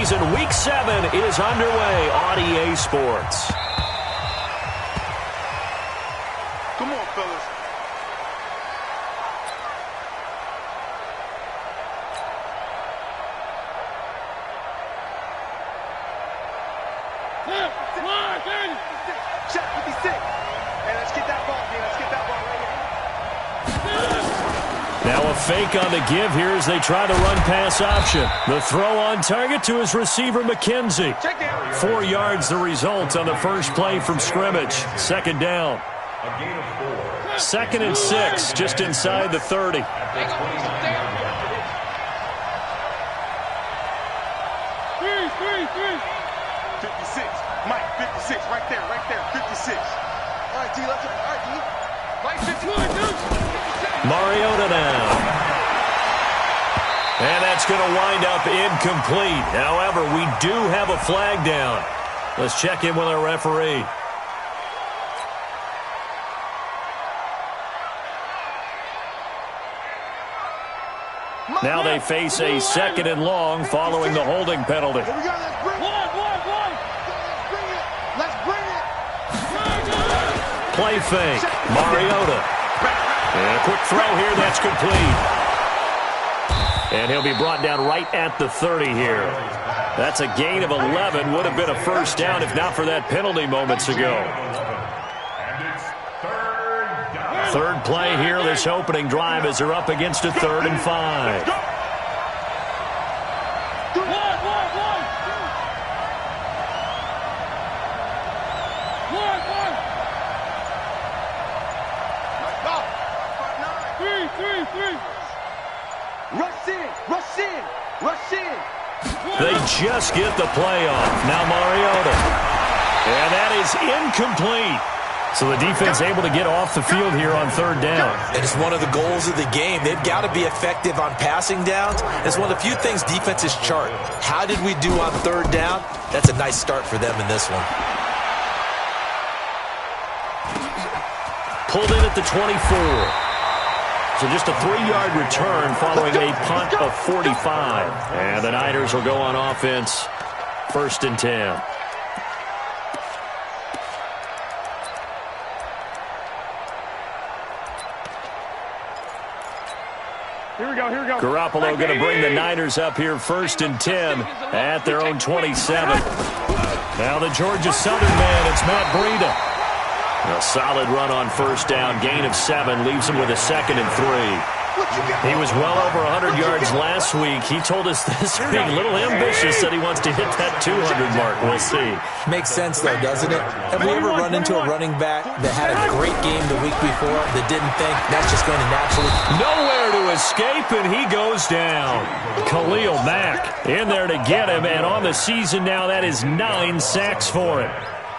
season. Week 7 is underway on EA Sports. Come on, fellas. Shot 56. Hey, let's get that ball, man. Let's get that ball right here. Now a fake on the give here as they try the run-pass option. The throw on target to his receiver, McKenzie. 4 yards the result on the first play from scrimmage. Second down. 2nd and 6, just inside the 30. 56. Mike, 56. Right there, 56. All right, D, let's go. All right, D. Mike, 56. Mariota now. And that's going to wind up incomplete. However, we do have a flag down. Let's check in with our referee. Now they face a 2nd and long following the holding penalty. Here we go. Let's bring it. Let's bring it. Play fake. Mariota. And a quick throw here. That's complete. And he'll be brought down right at the 30 here. That's a gain of 11. Would have been a first down if not for that penalty moments ago. Third play here, this opening drive as they're up against a 3rd and 5. Rush in. They just get the play off. Now Mariota. And that is incomplete. So the defense able to get off the field here on 3rd down. And it's one of the goals of the game. They've got to be effective on passing downs. It's one of the few things defenses chart. How did we do on 3rd down? That's a nice start for them in this one. Pulled in at the 24. So just a 3-yard return following a punt of 45. And the Niners will go on offense. 1st and 10. Here we go. Garoppolo going to bring the Niners up here 1st and 10 at their own 27. Now the Georgia Southern man, it's Matt Breida. A solid run on 1st down, gain of 7, leaves him with a 2nd and 3. He was well over 100 yards last week. He told us this being a little ambitious, said he wants to hit that 200 mark. We'll see. Makes sense, though, doesn't it? Have we ever run into a running back that had a great game the week before that didn't think that's just going to naturally... Nowhere to escape, and he goes down. Khalil Mack in there to get him, and on the season now, that is 9 sacks for him.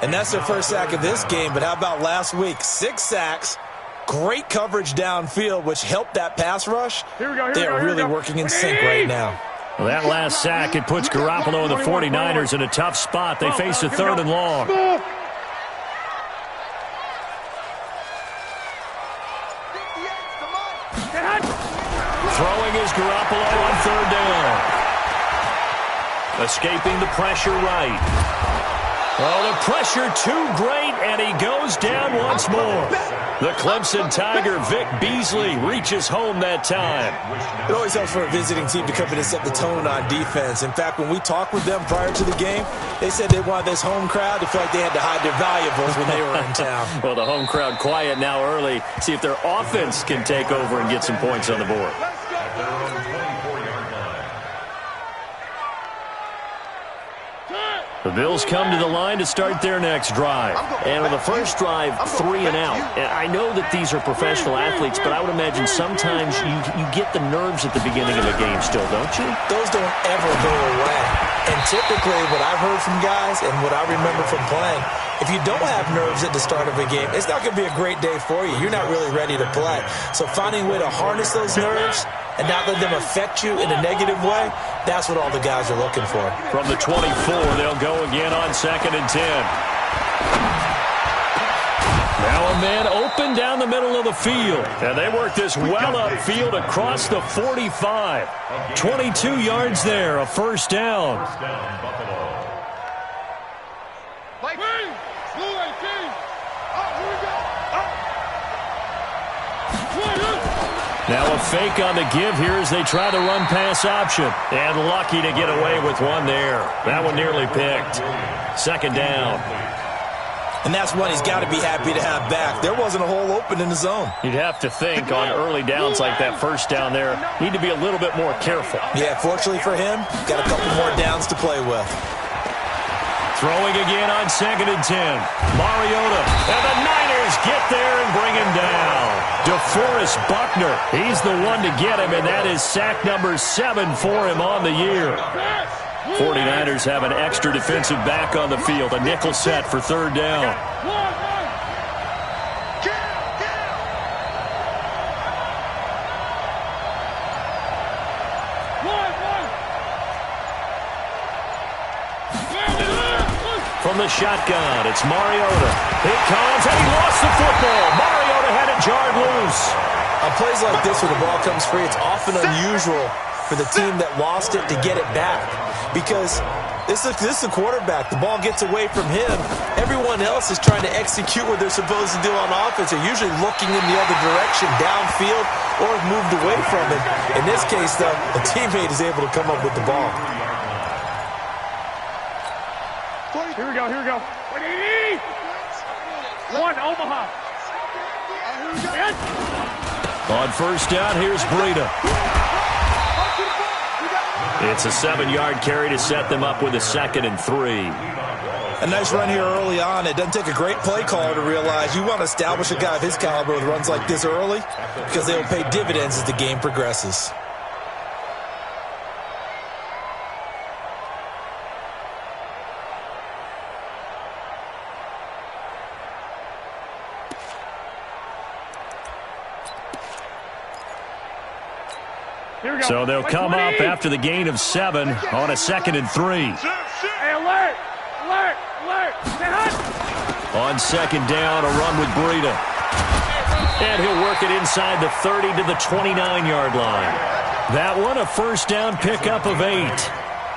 And that's their first sack of this game, but how about last week? 6 sacks. Great coverage downfield, which helped that pass rush. They're really working in sync right now. Well, that last sack, it puts Garoppolo and the 49ers in a tough spot. They face a 3rd and long. Throwing is Garoppolo on 3rd down. Escaping the pressure right. Oh, the pressure too great, and he goes down once more. The Clemson Tiger, Vic Beasley, reaches home that time. It always helps for a visiting team to come in and set the tone on defense. In fact, when we talked with them prior to the game, they said they wanted this home crowd to feel like they had to hide their valuables when they were in town. Well, the home crowd quiet now early. See if their offense can take over and get some points on the board. The Bills come to the line to start their next drive. And on the first drive, 3 and out. And I know that these are professional athletes, but I would imagine sometimes you get the nerves at the beginning of a game still, don't you? Those don't ever go away. And typically what I've heard from guys and what I remember from playing, if you don't have nerves at the start of a game, it's not going to be a great day for you. You're not really ready to play. So finding a way to harness those nerves and not let them affect you in a negative way, that's what all the guys are looking for. From the 24, they'll go again on 2nd and 10. Now a man open down the middle of the field. And they work this well upfield across the 45. 22 yards there, a first down. Now a fake on the give here as they try the run-pass option. And lucky to get away with one there. That one nearly picked. Second down. And that's one he's got to be happy to have back. There wasn't a hole open in the zone. You'd have to think on early downs like that first down there, need to be a little bit more careful. Yeah, fortunately for him, got a couple more downs to play with. Throwing again on 2nd and 10. Mariota. And the Niners get there and bring him down. DeForest Buckner. He's the one to get him, and that is sack number 7 for him on the year. 49ers have an extra defensive back on the field. A nickel set for third down. From the shotgun, it's Mariota. It comes, and he lost the football. Mariota had it jarred loose. On plays like this where the ball comes free, it's often unusual for the team that lost it to get it back. Because this is the quarterback. The ball gets away from him. Everyone else is trying to execute what they're supposed to do on offense. They're usually looking in the other direction, downfield, or have moved away from it. In this case, though, a teammate is able to come up with the ball. Here we go, here we go. 1, Omaha. On first down, here's Breida. It's a 7-yard carry to set them up with a 2nd and 3. A nice run here early on. It doesn't take a great play caller to realize you want to establish a guy of his caliber with runs like this early because they will pay dividends as the game progresses. So they'll come up after the gain of 7 on a 2nd and 3. Hey, alert! Alert! Alert! On 2nd down, a run with Breida. And he'll work it inside the 30 to the 29-yard line. That one, a first down pickup of 8.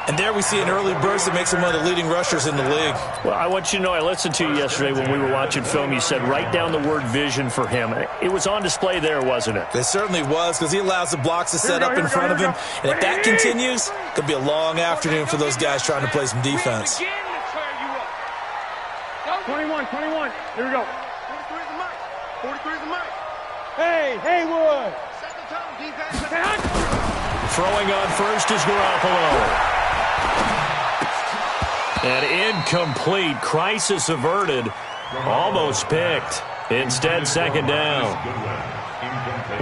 And there we see an early burst that makes him one of the leading rushers in the league. Well, I want you to know, I listened to you yesterday when we were watching film. You said write down the word vision for him. It was on display there, wasn't it? It certainly was, because he allows the blocks to set up in front of him. And if that continues, it could be a long afternoon for those guys trying to play some defense. 21, 21. Here we go. 43's the mic. 43's the mic. Hey, Haywood. Set the tone, defense. Throwing on first is Garoppolo. And incomplete. Crisis averted. Almost picked. Instead, 2nd down.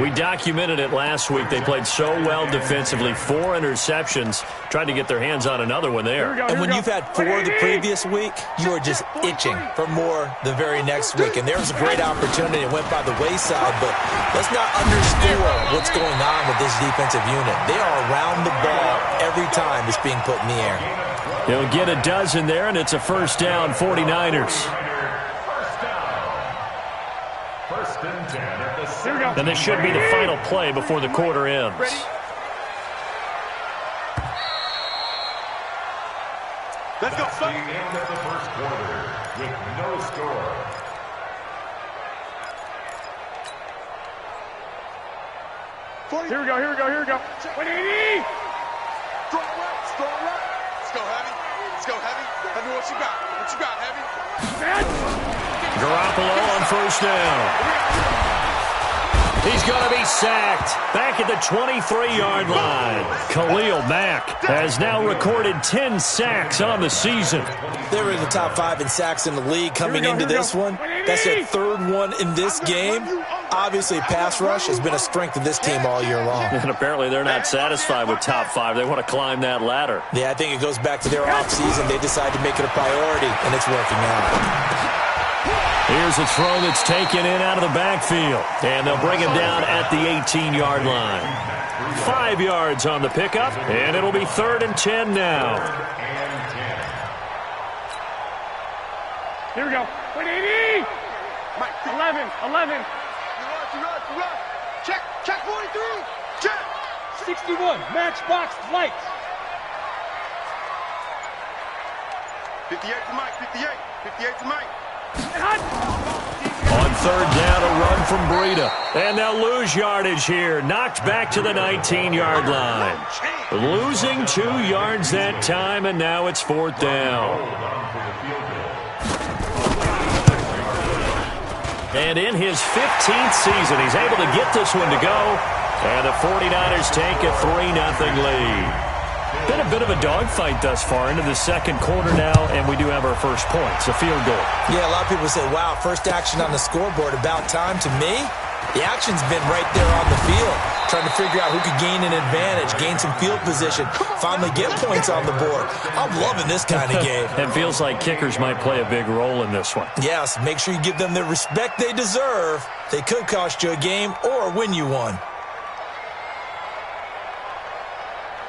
We documented it last week. They played so well defensively. 4 interceptions. Tried to get their hands on another one there. And when you've had 4 the previous week, you are just itching for more the very next week. And there was a great opportunity. It went by the wayside, but let's not underscore what's going on with this defensive unit. They are around the ball every time it's being put in the air. He'll get a dozen there, and it's a first down, 49ers. First and 10 at the 6. And this should be the final play before the quarter ends. Let's go, son. The end of the first quarter with no score. Here we go, here we go, here we go. 180! Strong right, strong right. Let's go, Heavy. Let's go, Heavy. Heavy, what you got? What you got, Heavy? Garoppolo on first down. He's going to be sacked back at the 23-yard line. Khalil Mack has now recorded 10 sacks on the season. They were in the top 5 in sacks in the league coming into this one. That's their 3rd one in this game. Obviously, pass rush has been a strength of this team all year long. And apparently they're not satisfied with top 5. They want to climb that ladder. Yeah, I think it goes back to their offseason. They decided to make it a priority, and it's working out. Here's a throw that's taken in out of the backfield. And they'll bring him down at the 18-yard line. 5 yards on the pickup, and it'll be 3rd and 10 now. Here we go. 180! Mike, 11. Check 43. Check. 61. Matchbox lights. 58 to Mike. 58 to Mike. On third down, a run from Breida. And they'll lose yardage here. Knocked back to the 19-yard line. Losing 2 yards that time, and now it's fourth down. And in his 15th season, he's able to get this one to go. And the 49ers take a 3-0 lead. Been a bit of a dogfight thus far into the second quarter now, and we do have our first point. It's a field goal. Yeah, a lot of people say, wow, first action on the scoreboard, about time. To me, the action's been right there on the field, trying to figure out who could gain an advantage, gain some field position, finally get points on the board. I'm loving this kind of game. It feels like kickers might play a big role in this one. Yes, make sure you give them the respect they deserve. They could cost you a game or win you one.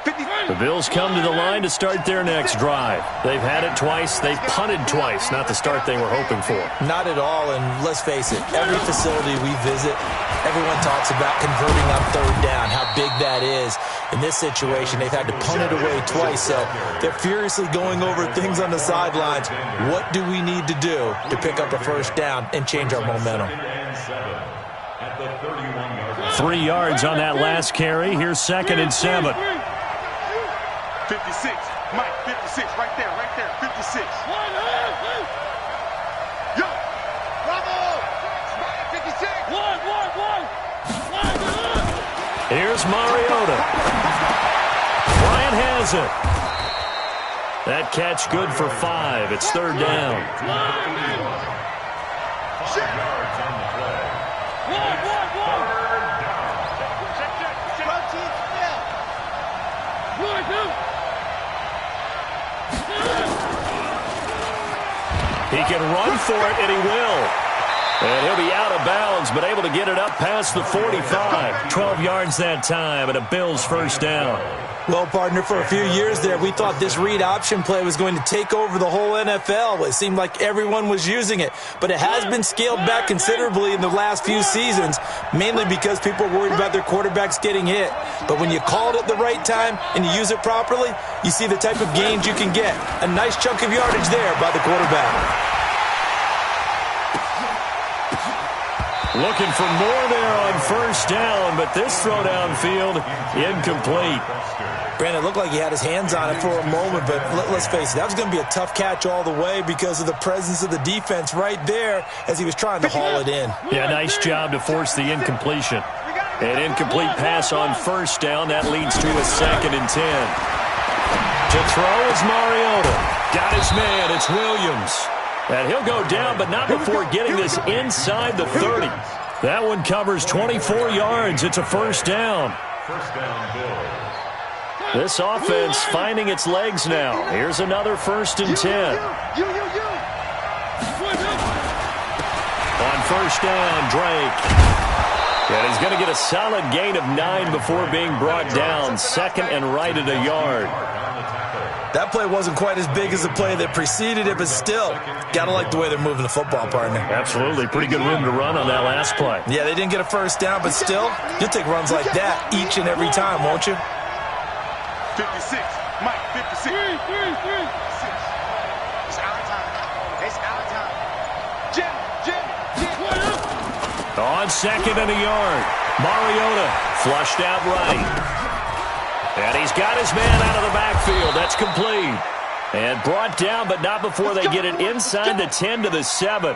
The Bills come to the line to start their next drive. They've had it twice. They've punted twice. Not the start they were hoping for. Not at all, and let's face it, every facility we visit, everyone talks about converting on third down, how big that is. In this situation, they've had to punt it away twice, so they're furiously going over things on the sidelines. What do we need to do to pick up a first down and change our momentum? 3 yards on that last carry. Here's 2nd and 7. 56. Mike, 56. Right there. 56. Yo! Bravo! Mike, 56. Here's Mariota. Bryant has it. That catch good for 5. It's third down. He can run for it, and he will. And he'll be out of bounds, but able to get it up past the 45. 12 yards that time, and a Bills first down. Well, partner, for a few years there, we thought this read option play was going to take over the whole NFL. It seemed like everyone was using it, but it has been scaled back considerably in the last few seasons, mainly because people are worried about their quarterbacks getting hit. But when you call it at the right time and you use it properly, you see the type of gains you can get. A nice chunk of yardage there by the quarterback. Looking for more there on first down, but this throw downfield, incomplete. Brandon, it looked like he had his hands on it for a moment, but let's face it, that was going to be a tough catch all the way because of the presence of the defense right there as he was trying to haul it in. Yeah, nice job to force the incompletion. An incomplete pass on first down. That leads to a 2nd and 10. To throw is Mariota. Got his man. It's Williams. And he'll go down, but not before getting this inside the 30. That one covers 24 yards. It's a first down. This offense finding its legs now. Here's another 1st and 10. On first down, Drake. And he's going to get a solid gain of 9 before being brought down. 2nd and right at a yard. That play wasn't quite as big as the play that preceded it, but still, got to like the way they're moving the football, partner. Absolutely. Pretty good room to run on that last play. Yeah, they didn't get a first down, but still, you'll take runs like that each and every time, won't you? 56. Mike, 56. 56. It's our time. It's our time. Jim. On 2nd and a yard. Mariota flushed out right. And he's got his man out of the backfield. That's complete. And brought down, but not before they get it inside the 10 to the 7.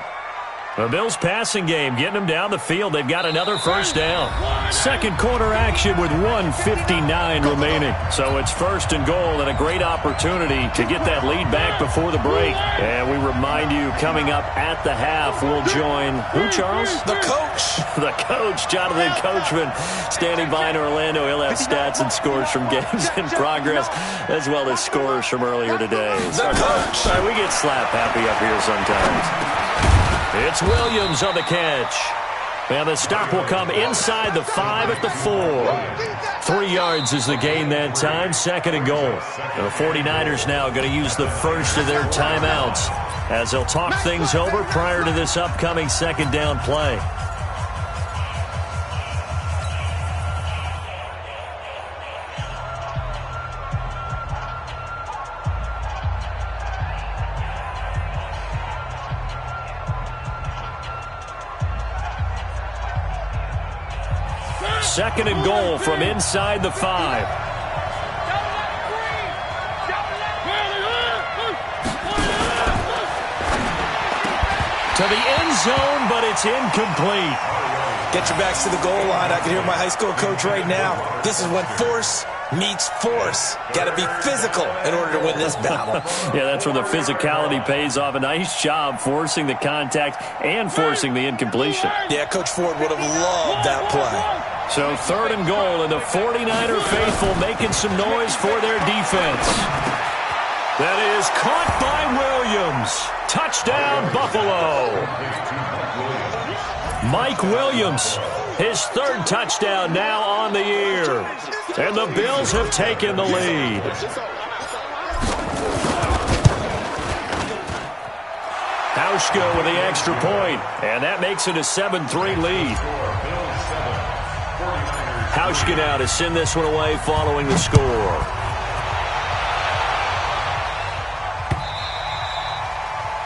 The Bills passing game getting them down the field. They've got another first down. Second quarter action with 1:59 remaining. So it's 1st and goal and a great opportunity to get that lead back before the break. And we remind you, coming up at the half, we'll join who, Charles? The coach. The coach, Jonathan Coachman, standing by in Orlando. He'll have stats and scores from games in progress, as well as scores from earlier today. The coach. Sorry, we get slap happy up here sometimes. It's Williams on the catch. And the stop will come inside the 5 at the 4. 3 yards is the gain that time. 2nd and goal. The 49ers now going to use the first of their timeouts. as they'll talk things over prior to this upcoming second down play. Second and goal from inside the 5. To the end zone, but it's incomplete. Get your backs to the goal line. I can hear my high school coach right now. This is when force meets force. Got to be physical in order to win this battle. Yeah, that's where the physicality pays off. A nice job forcing the contact and forcing the incompletion. Yeah, Coach Ford would have loved that play. So third and goal, and the 49er faithful making some noise for their defense. That is caught by Williams. Touchdown, Buffalo. Mike Williams, his third touchdown now on the year. And the Bills have taken the lead. Hauschka with the extra point, and that makes it a 7-3 lead. Hauschka now to send this one away following the score.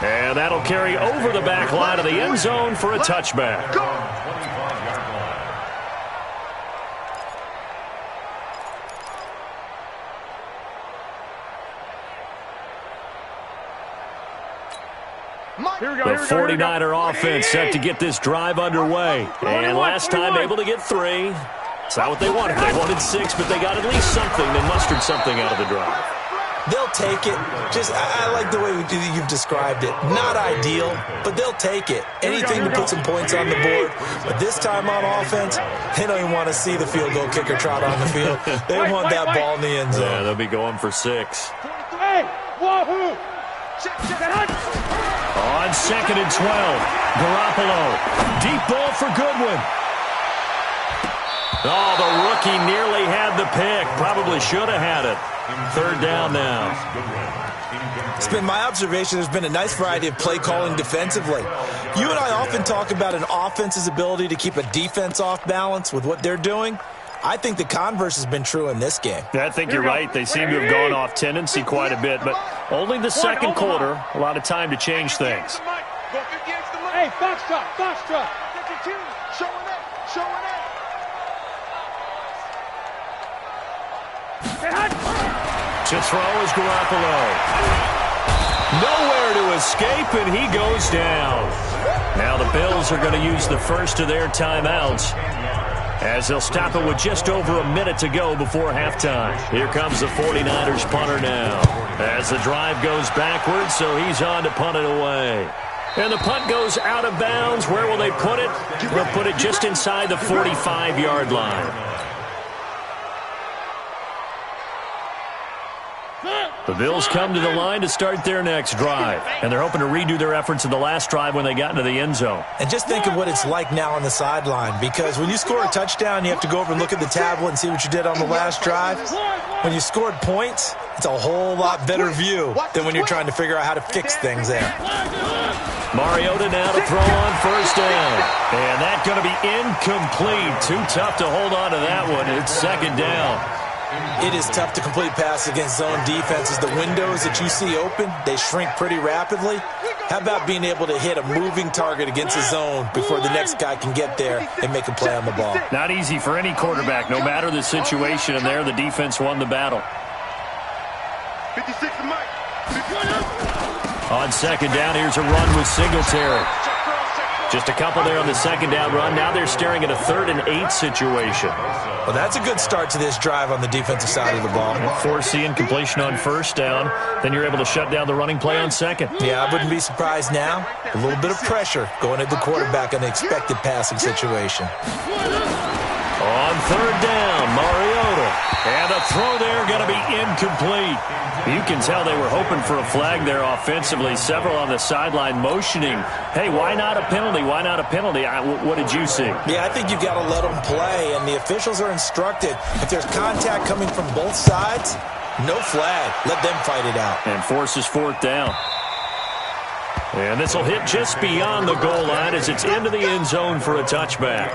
And that'll carry over the back line of the end zone for a touchback. The 49er offense set to get this drive underway. And last time able to get 3. It's not what they wanted. They wanted 6, but they got at least something. They mustered something out of the drive. They'll take it. I like the way you've described it. Not ideal, but they'll take it. Anything to put some points on the board. But this time on offense, they don't even want to see the field goal kicker trot on the field. They want that ball in the end zone. Yeah, they'll be going for 6. Hey, wahoo! On second and 12, Garoppolo. Deep ball for Goodwin. Oh, the rookie nearly had the pick. Probably should have had it. Third down now. It's been my observation there's been a nice variety of play calling defensively. You and I often talk about an offense's ability to keep a defense off balance with what they're doing. I think the converse has been true in this game. Yeah, I think you're right. They seem to have gone off tendency quite a bit, but only the second quarter. A lot of time to change things. Hey, foxtrot, foxtrot. Showing up, showing up. To throw is Garoppolo. Nowhere to escape, and he goes down. Now the Bills are going to use the first of their timeouts, as they'll stop it with just over a minute to go before halftime. Here comes the 49ers punter now, as the drive goes backwards, so he's on to punt it away. And the punt goes out of bounds. Where will they put it? They'll put it just inside the 45-yard line. The Bills come to the line to start their next drive, and they're hoping to redo their efforts in the last drive when they got into the end zone. And just think of what it's like now on the sideline, because when you score a touchdown, you have to go over and look at the tablet and see what you did on the last drive. When you scored points, it's a whole lot better view than when you're trying to figure out how to fix things there. Mariota now to throw on first down. And that's going to be incomplete. Too tough to hold on to that one. It's second down. It is tough to complete passes against zone defenses. The windows that you see open, they shrink pretty rapidly. How about being able to hit a moving target against a zone before the next guy can get there and make a play on the ball? Not easy for any quarterback, no matter the situation, and there the defense won the battle. 56 to Mike. On second down, here's a run with Singletary. Just a couple there on the second down run. Now they're staring at a 3rd and 8 situation. Well, that's a good start to this drive on the defensive side of the ball. Force the incompletion on first down. Then you're able to shut down the running play on second. Yeah, I wouldn't be surprised now. A little bit of pressure going at the quarterback on the expected passing situation. On third down, Mariota. And a throw there going to be incomplete. You can tell they were hoping for a flag there offensively. Several on the sideline motioning, hey, why not a penalty? Why not a penalty? What did you see? Yeah, I think you've got to let them play, and the officials are instructed. If there's contact coming from both sides, no flag. Let them fight it out. And forces fourth down. And this will hit just beyond the goal line as it's into the end zone for a touchback.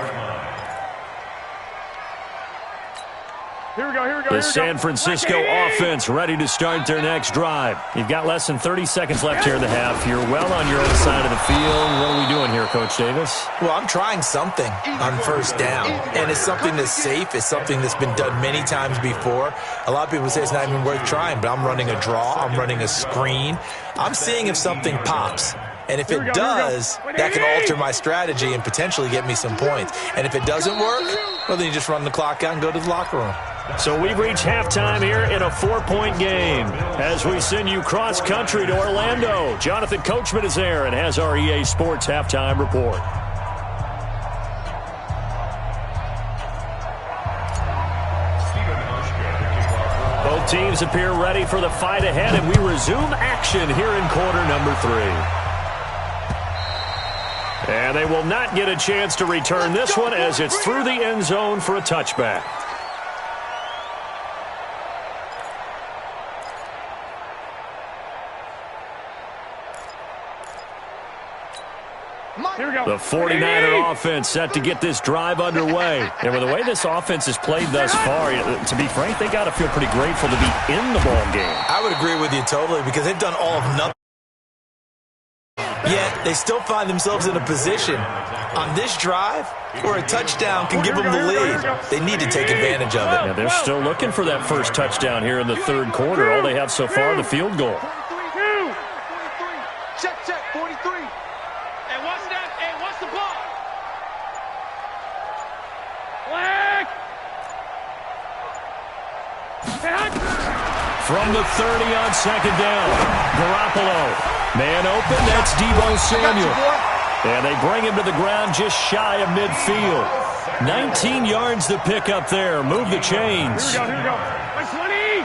Here we go. The San Francisco offense ready to start their next drive. You've got less than 30 seconds left here in the half. You're well on your own side of the field. What are we doing here, Coach Davis? Well, I'm trying something on first down, and it's something that's safe. It's something that's been done many times before. A lot of people say it's not even worth trying, but I'm running a draw. I'm running a screen. I'm seeing if something pops. And if it does, that can alter my strategy and potentially get me some points. And if it doesn't work, well, then you just run the clock out and go to the locker room. So we've reached halftime here in a 4-point game. As we send you cross-country to Orlando, Jonathan Coachman is there and has our EA Sports halftime report. Both teams appear ready for the fight ahead, and we resume action here in quarter number 3. And they will not get a chance to return this one as it's through the end zone for a touchback. The 49er offense set to get this drive underway. And with the way this offense has played thus far, to be frank, they got to feel pretty grateful to be in the ball game. I would agree with you totally because they've done all of nothing. Yet they still find themselves in a position on this drive where a touchdown can give them the lead. They need to take advantage of it. Yeah, they're still looking for that first touchdown here in the third quarter. All they have so far, the field goal. 43. Check, 43. And what's that? And what's the ball? Flag! From the 30 on second down, Garoppolo. Man open, that's Deebo Samuel. And they bring him to the ground just shy of midfield. 19 yards to pick up there. Move the chains. Here we go. Nice 20! Hey,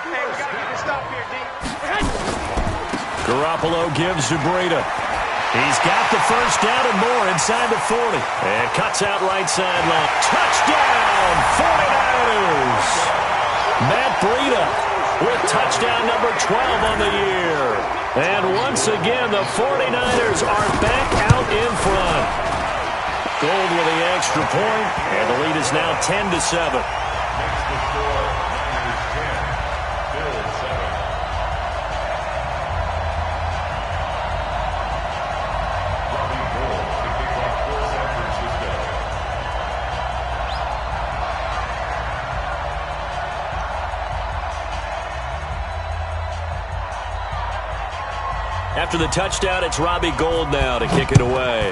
we got to get a stop here, D. Garoppolo gives to Breida. He's got the first down and more inside the 40. And cuts out right sideline. Touchdown, 49ers! Matt Breida with touchdown number 12 on the year. And once again, the 49ers are back out in front. Gold with the extra point, and the lead is now 10-7. After the touchdown, it's Robbie Gould now to kick it away.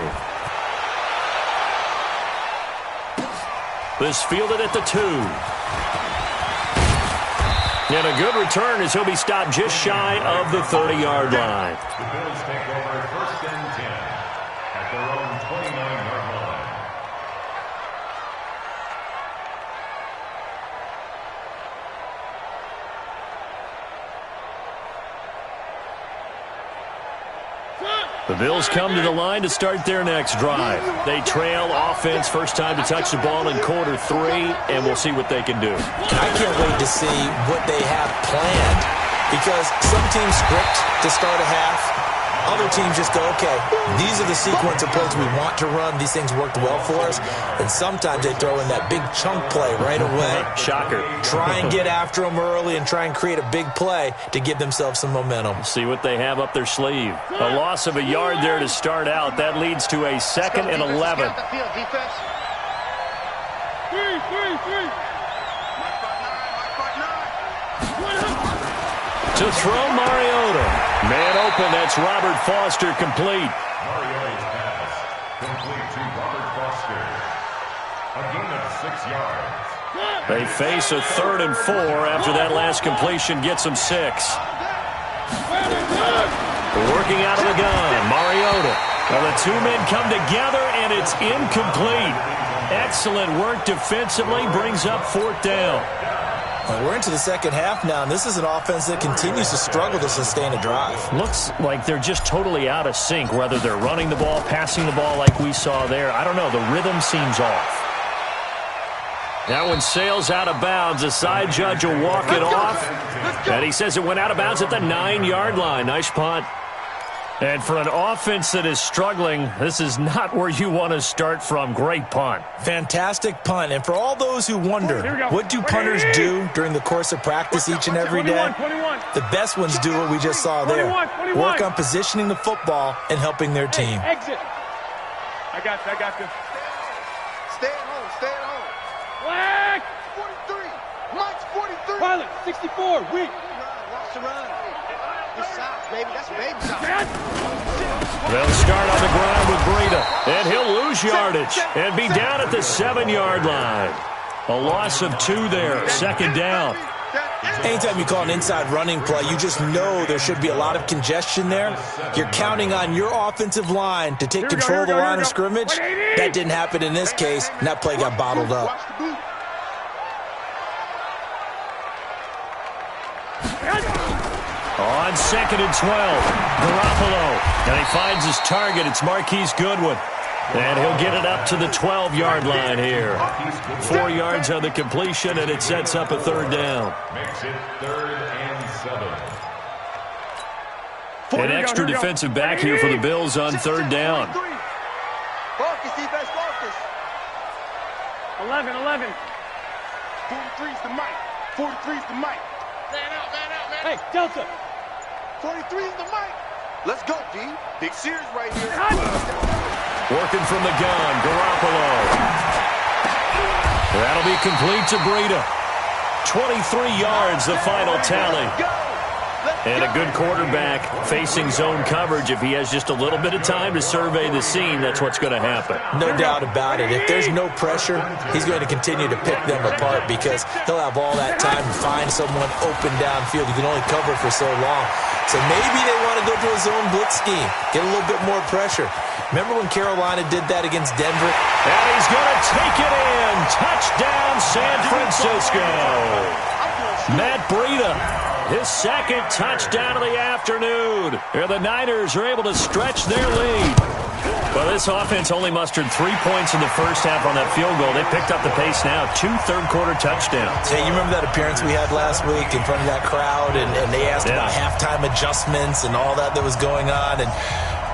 This fielded at the 2. And a good return as he'll be stopped just shy of the 30-yard line. The Bills take over first and 10 at their own 29-yard line. The Bills come to the line to start their next drive. They trail offense, first time to touch the ball in quarter 3, and we'll see what they can do. I can't wait to see what they have planned because some teams script to start a half. Other teams just go, okay, these are the sequence of plays we want to run. These things worked well for us. And sometimes they throw in that big chunk play right away. Shocker. Try and get after them early and try and create a big play to give themselves some momentum. See what they have up their sleeve. A loss of a yard there to start out. That leads to a 2nd and 11. To throw Mariota. Man open, that's Robert Foster complete. Mariota's pass complete to Robert Foster. A gain of 6 yards. They face a 3rd and 4 after that last completion gets them 6. Working out of the gun, Mariota. Well, the two men come together, and it's incomplete. Excellent work defensively, brings up 4th down. Well, we're into the second half now, and this is an offense that continues to struggle to sustain a drive. Looks like they're just totally out of sync, whether they're running the ball, passing the ball like we saw there. I don't know. The rhythm seems off. That one sails out of bounds. The side judge will walk it off. And he says it went out of bounds at the 9-yard line. Nice punt. And for an offense that is struggling, this is not where you want to start from. Great punt. Fantastic punt. And for all those who wonder, what do punters do during the course of practice each and every day? The best ones do what we just saw there. Work on positioning the football and helping their team. Exit. I got this. Stay at home, stay at home. Black. 43. Mike's 43. Pilot, 64. Weak. Watch the run. It's south, baby. That's baby south. They'll start on the ground with Breida, and he'll lose yardage and be down at the 7-yard line. A loss of 2 there, 2nd down. Anytime you call an inside running play, you just know there should be a lot of congestion there. You're counting on your offensive line to take control of the line of scrimmage. That didn't happen in this case, and that play got bottled up. On 2nd and 12, Garoppolo, and he finds his target. It's Marquise Goodwin, and he'll get it up to the 12-yard line here. 4 yards on the completion, and it sets up a 3rd down. Makes it 3rd and 7. An extra defensive back here for the Bills on 3rd down. Focus, defense, focus. 11. 43's the mic. 43's the mic. Man out, man out, man out. Hey, Delta. 43's the mic. Let's go, D. Big Sears right here. Working from the gun, Garoppolo. That'll be complete to Breida. 23 yards, the final tally. And a good quarterback facing zone coverage. If he has just a little bit of time to survey the scene, that's what's going to happen. No doubt about it. If there's no pressure, he's going to continue to pick them apart because he'll have all that time to find someone open downfield. You can only cover for so long. So maybe they want to go to a zone blitz scheme, get a little bit more pressure. Remember when Carolina did that against Denver? And he's going to take it in. Touchdown, San Francisco. Matt Breida, his 2nd touchdown of the afternoon. Here the Niners are able to stretch their lead. Well, this offense only mustered 3 points in the first half on that field goal. They picked up the pace now. 2 third-quarter touchdowns. Hey, you remember that appearance we had last week in front of that crowd, and they asked about halftime adjustments and all that was going on, and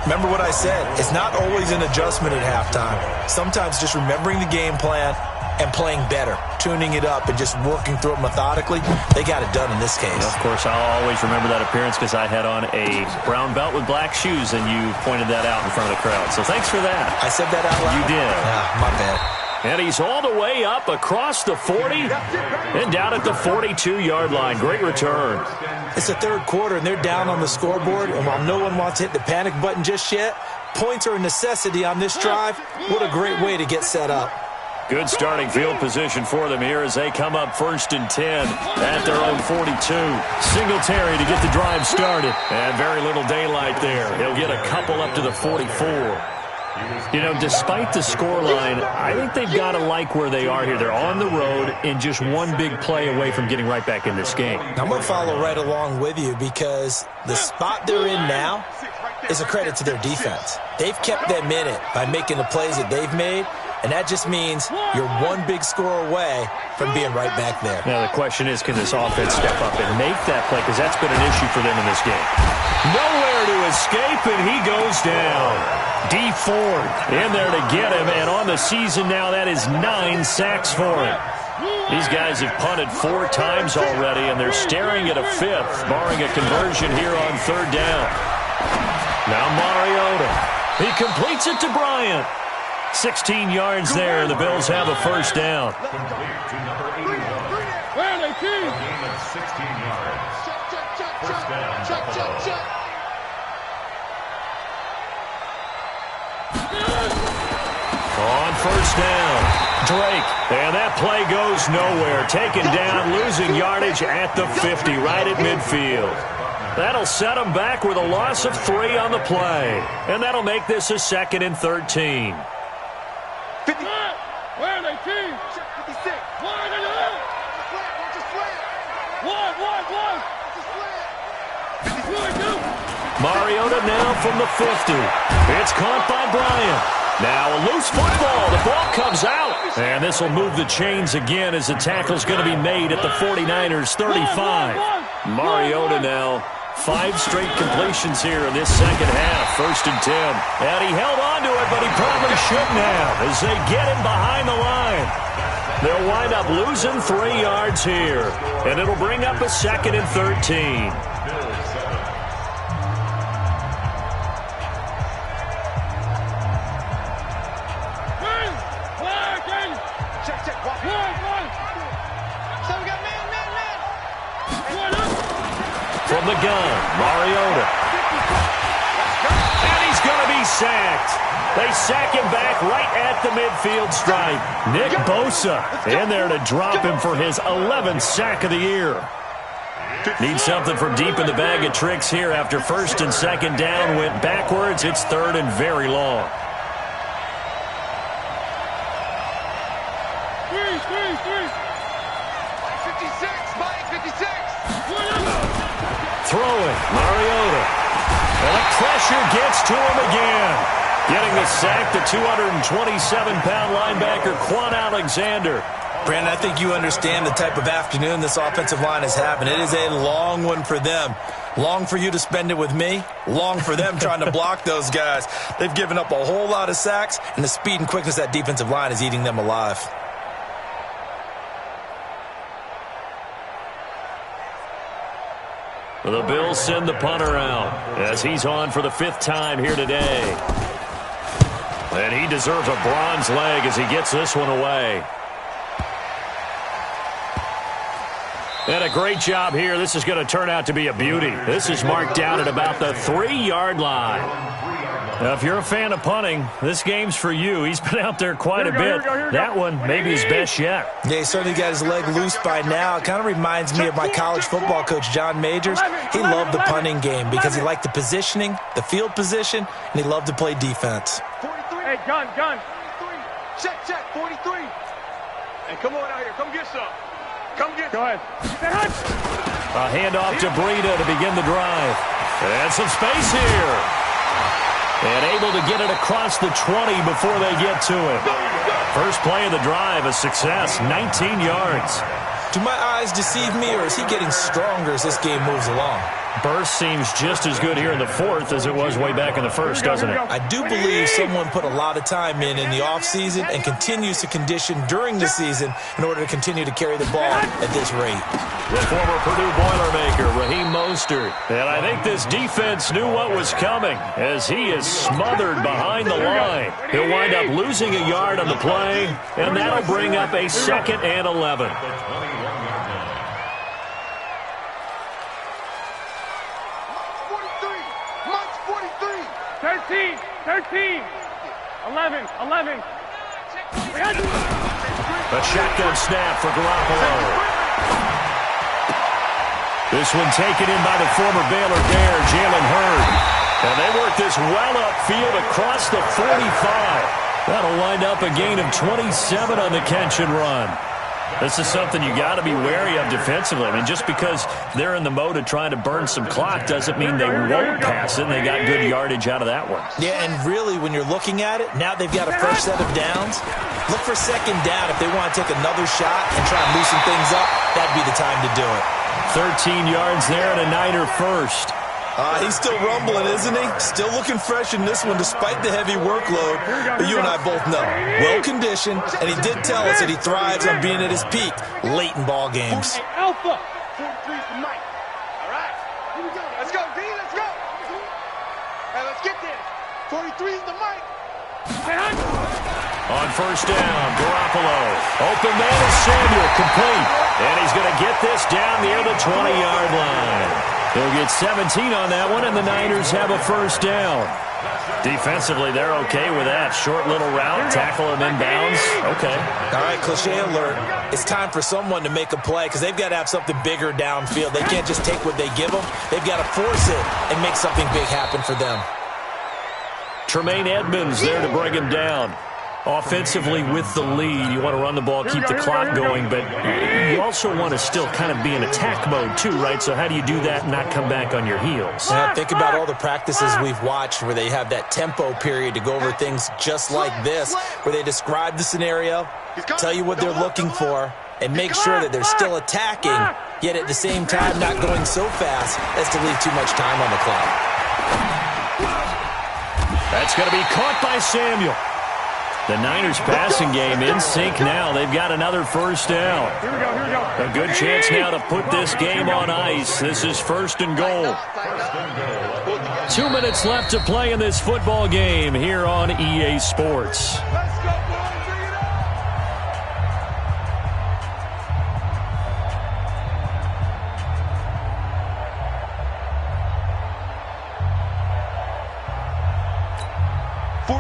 remember what I said. It's not always an adjustment at halftime. Sometimes just remembering the game plan and playing better, tuning it up and just working through it methodically. They got it done in this case. Of course, I'll always remember that appearance because I had on a brown belt with black shoes, and you pointed that out in front of the crowd. So thanks for that. I said that out loud? You did. Yeah, my bad. And he's all the way up across the 40 and down at the 42-yard line. Great return. It's the 3rd quarter, and they're down on the scoreboard. And while no one wants to hit the panic button just yet, points are a necessity on this drive. What a great way to get set up. Good starting field position for them here as they come up 1st and 10 at their own 42. Singletary to get the drive started. And very little daylight there. He'll get a couple up to the 44. You know, despite the scoreline, I think they've got to like where they are here. They're on the road and just one big play away from getting right back in this game. I'm going to follow right along with you because the spot they're in now is a credit to their defense. They've kept them in it by making the plays that they've made, and that just means you're one big score away from being right back there. Now, the question is, can this offense step up and make that play? Because that's been an issue for them in this game. Nowhere to escape, and he goes down. D. Ford in there to get him, and on the season now, that is 9 sacks for him. These guys have punted 4 times already, and they're staring at a 5th, barring a conversion here on 3rd down. Now Mariota. He completes it to Bryant. 16 yards there. The Bills have a 1st down. Where are they, team? A gain of 16 yards. 1st down, Buffalo. On 1st down, Drake. And that play goes nowhere. Taken down, losing yardage at the 50, right at midfield. That'll set them back with a loss of 3 on the play. And that'll make this a 2nd and 13. 50. Where are they, team? 56. One and a half. One. Mariota now from the 50. It's caught by Bryant. Now a loose football. The ball comes out. And this will move the chains again as the tackle's going to be made at the 49ers' 35. Mariota now 5 straight completions here in this second half. 1st and 10. And he held on to it, but he probably shouldn't have as they get him behind the line. They'll wind up losing 3 yards here, and it'll bring up a 2nd and 13. From the gun, Mariota. And he's going to be sacked. They sack him back right at the midfield stripe. Nick Bosa in there to drop him for his 11th sack of the year. Need something from deep in the bag of tricks here after 1st and 2nd down went backwards. It's 3rd and very long. Throwing, Mariota. And the pressure gets to him again. Getting the sack, the 227-pound linebacker, Quan Alexander. Brandon, I think you understand the type of afternoon this offensive line is having. It is a long one for them. Long for you to spend it with me. Long for them trying to block those guys. They've given up a whole lot of sacks, and the speed and quickness of that defensive line is eating them alive. The Bills send the punter out as he's on for the 5th time here today. And he deserves a bronze leg as he gets this one away. And a great job here. This is going to turn out to be a beauty. This is marked down at about the 3-yard line. Now, if you're a fan of punting, this game's for you. He's been out there quite a bit. That one maybe his best yet. Yeah, he certainly got his leg loose by now. It kind of reminds me of my college football coach, John Majors. He loved the punting game because he liked the positioning, the field position, and he loved to play defense. 43. Hey, gun. 43. Check, 43. Hey, come on out here. Come get some. Come get some. Go ahead. A handoff to Breida to begin the drive. And some space here. And able to get it across the 20 before they get to it. First play of the drive, a success, 19 yards. Do my eyes deceive me, or is he getting stronger as this game moves along? Burst seems just as good here in the 4th as it was way back in the 1st, doesn't it? I do believe someone put a lot of time in the offseason and continues to condition during the season in order to continue to carry the ball at this rate. The former Purdue Boilermaker, Raheem Mostert. And I think this defense knew what was coming as he is smothered behind the line. He'll wind up losing a yard on the play, and that'll bring up a 2nd and 11. 13, 11. A shotgun snap for Garoppolo. This one taken in by the former Baylor Bear, Jalen Hurd. And they work this well upfield across the 45. That'll wind up a gain of 27 on the catch and run. This is something you got to be wary of defensively. I mean, just because they're in the mode of trying to burn some clock doesn't mean they won't pass it, and they got good yardage out of that one. Yeah, and really, when you're looking at it, now they've got a fresh set of downs. Look for 2nd down. If they want to take another shot and try and loosen things up, that'd be the time to do it. 13 yards there and a Niner first. He's still rumbling, isn't he? Still looking fresh in this one despite the heavy workload. But you and I both know, well-conditioned, and he did tell us that he thrives on being at his peak late in ball games. Alpha. 43's the mic. All right. Here we go. Let's go, D. Let's go. Hey, let's get there. 43's the mic. On 1st down, Garoppolo. Open man is Samuel, complete. And he's going to get this down near the 20-yard line. He'll get 17 on that one, and the Niners have a 1st down. Defensively, they're okay with that. Short little route, tackle him inbounds. Okay. All right, cliche alert. It's time for someone to make a play because they've got to have something bigger downfield. They can't just take what they give them. They've got to force it and make something big happen for them. Tremaine Edmonds there to bring him down. Offensively with the lead, you want to run the ball, keep the clock going, but you also want to still kind of be in attack mode too, right? So how do you do that and not come back on your heels? Yeah, think about all the practices we've watched where they have that tempo period to go over things just like this, where they describe the scenario, tell you what they're looking for, and make sure that they're still attacking, yet at the same time not going so fast as to leave too much time on the clock. That's going to be caught by Samuel. The Niners passing game in sync now. They've got another first down. Here we go. A good chance now to put this game on ice. This is first and goal. 2 minutes left to play in this football game here on EA Sports. Let's go, boys. Bring it up.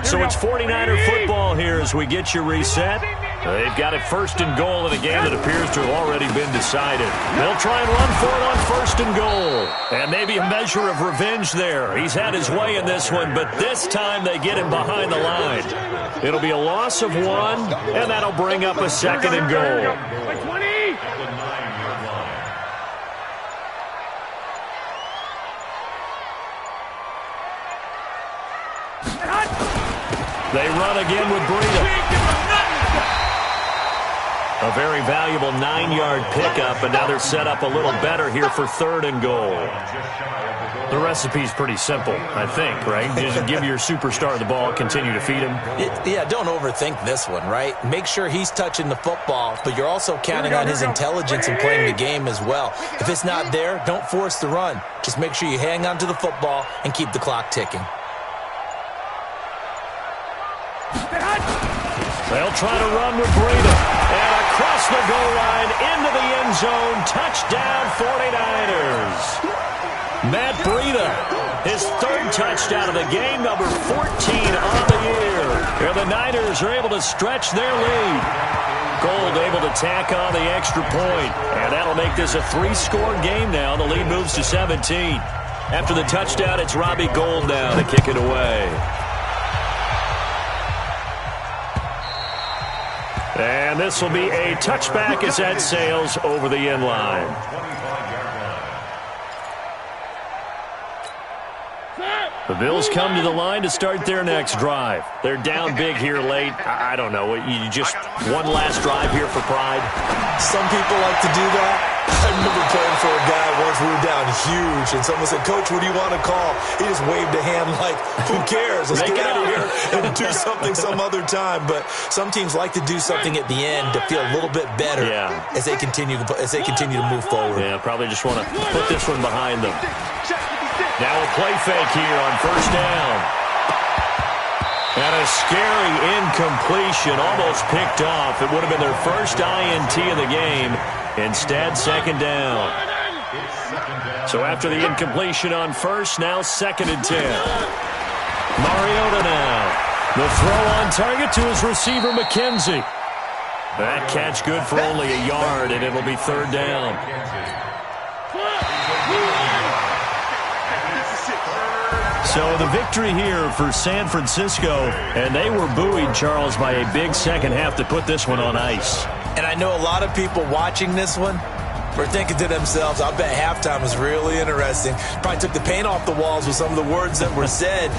So it's 49er football here as we get you reset. They've got it first and goal in a game that appears to have already been decided. They'll try and run for it on first and goal. And maybe a measure of revenge there. He's had his way in this one, but this time they get him behind the line. It'll be a loss of 1, and that'll bring up a second and goal. Like 20. They run again with Breida. A very valuable 9-yard pickup, and now they're set up a little better here for third and goal. The recipe's pretty simple, I think, right? Just give your superstar the ball, continue to feed him. Yeah, don't overthink this one, right? Make sure he's touching the football, but you're also counting on his intelligence in playing the game as well. If it's not there, don't force the run. Just make sure you hang on to the football and keep the clock ticking. They'll try to run with Breida. And across the goal line, into the end zone. Touchdown, 49ers. Matt Breida, his third touchdown of the game, number 14 on the year. And the Niners are able to stretch their lead. Gold able to tack on the extra point. And that'll make this a 3-score game now. The lead moves to 17. After the touchdown, it's Robbie Gould now to kick it away. And this will be a touchback as that sails over the end line. The Bills come to the line to start their next drive. They're down big here late. I don't know. You just one last drive here for pride? Some people like to do that. I remember playing for a guy once. We were down huge, and someone said, "Coach, what do you want to call?" He just waved a hand like, "Who cares? Let's get out of here and do something some other time." But some teams like to do something at the end to feel a little bit better as they continue to move forward. Yeah, probably just want to put this one behind them. Now a play fake here on first down. And a scary incompletion, almost picked off. It would have been their first INT of the game. Instead, second down. So after the incompletion on first, now second and 10. Mariota now. The throw on target to his receiver, McKenzie. That catch good for only a yard, and it'll be third down. So the victory here for San Francisco, and they were buoyed, Charles, by a big second half to put this one on ice. And I know a lot of people watching this one were thinking to themselves, I bet halftime was really interesting. Probably took the paint off the walls with some of the words that were said.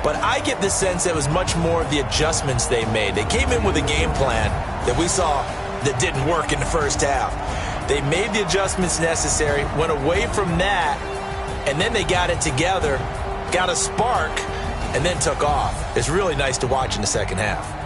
But I get the sense that it was much more of the adjustments they made. They came in with a game plan that we saw that didn't work in the first half. They made the adjustments necessary, went away from that, and then they got it together, got a spark, and then took off. It's really nice to watch in the second half.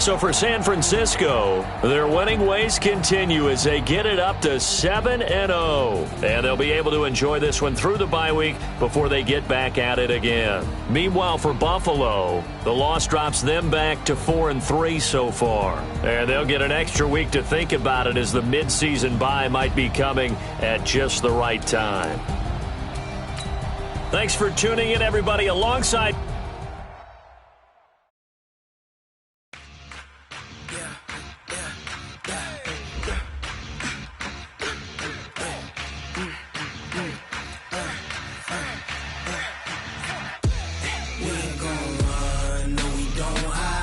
So for San Francisco, their winning ways continue as they get it up to 7-0. And they'll be able to enjoy this one through the bye week before they get back at it again. Meanwhile, for Buffalo, the loss drops them back to 4-3 so far. And they'll get an extra week to think about it as the midseason bye might be coming at just the right time. Thanks for tuning in, everybody, alongside... We ain't gon' run, no we don't hide.